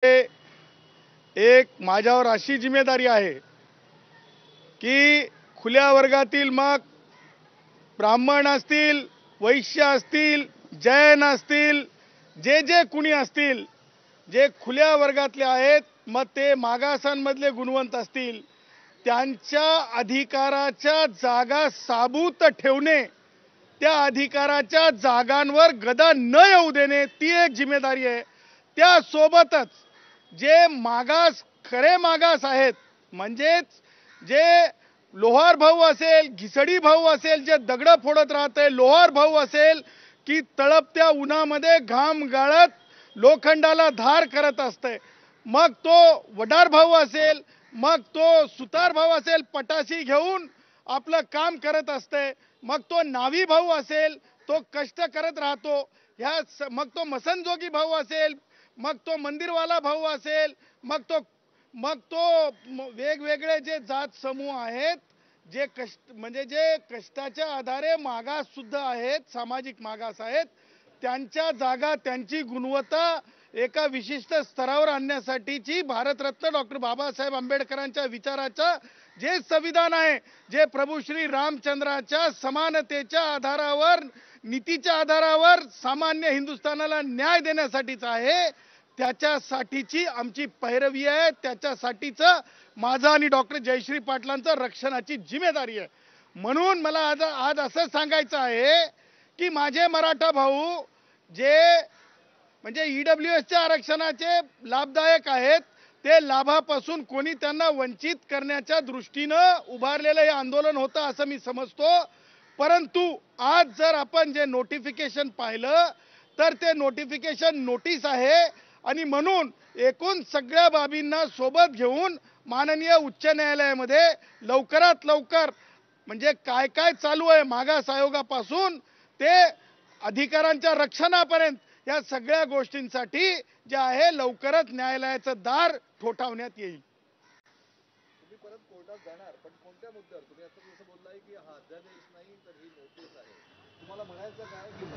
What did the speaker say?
एक माझ्यावर अशी जिम्मेदारी आहे की खुल्या वर्गातील मग ब्राह्मण असतील, वैश्य असतील, जैन असतील, जे जे कुणी असतील, जे खुल्या वर्गातले आहेत, मग ते मागासांमधले गुणवंत असतील, त्यांच्या अधिकाराच्या जागा साबूत ठेवणे, त्या अधिकाराच्या जागांवर गदा न येऊ देणे, ती एक जिम्मेदारी आहे। त्यासोबतच जे मागास, खरे मागास आहेत, म्हणजेच जे लोहार भाऊ असेल, घिसडी भाऊ असेल, जे दगड फोडत राहते, लोहार भाऊ असेल की तळपत्या उन्हामध्ये घाम गाळत लोखंडाला धार करत असते, मग तो वडार भाऊ असेल, मग तो सुतार भाऊ असेल, पटाशी घेऊन आपलं काम करत असते, मग तो नावी भाऊ असेल, तो कष्ट करत राहतो, मग तो मसनजोगी भाऊ असेल, मग तो मंदिरवाला भाऊ असेल, मग तो वेगवेगळे जे जात समूह आहेत, जे म्हणजे जे कष्टाच्या आधारे मागास सुद्धा आहेत, सामाजिक मागास आहेत, त्यांच्या जागा, त्यांची गुणवत्ता एका विशिष्ट स्तरावर आणण्यासाठीची भारतरत्न डॉक्टर बाबासाहेब आंबेडकरांच्या विचाराचा जे संविधान आहे, जे प्रभू श्री रामचंद्राच्या समानतेच्या आधारावर, नीतीच्या आधारावर सामान्य हिंदुस्थानाला न्याय देण्यासाठीच आहे, त्याच्यासाठीची आमची पैरवी आहे, त्याच्यासाठीच माझं आणि डॉक्टर जयश्री पाटलांचं रक्षणाची जिम्मेदारी आहे। म्हणून मला आज असं सांगायचं आहे की माझे मराठा भाऊ जे म्हणजे ईडब्ल्यूएसच्या आरक्षणाचे लाभदायक आहेत, ते लाभापासून कोणी त्यांना वंचित करण्याच्या दृष्टीनं उभारलेलं हे आंदोलन होतं असं मी समजतो। परंतु आज जर आपण जे नोटिफिकेशन पाहिलं तर ते नोटिफिकेशन नोटीस आहे, आणि म्हणून एकूण सगळ्या बाबींना सोबत घेऊन माननीय उच्च न्यायालयामध्ये लवकरात लवकर, म्हणजे काय काय चालू आहे मागास आयोगापासून ते अधिकारांच्या रक्षणापर्यंत, या सगळ्या गोष्टींसाठी जे आहे लवकरच न्यायालयाचं दार ठोठावण्यात येईल। तुम्ही परत कोर्टात जाणार, पण कोणत्या मुद्द्यावर? तुम्ही आता जसं बोललाय की हा अध्यादेश नाही तर ही नोटीस आहे, तुम्हाला म्हणायचं काय की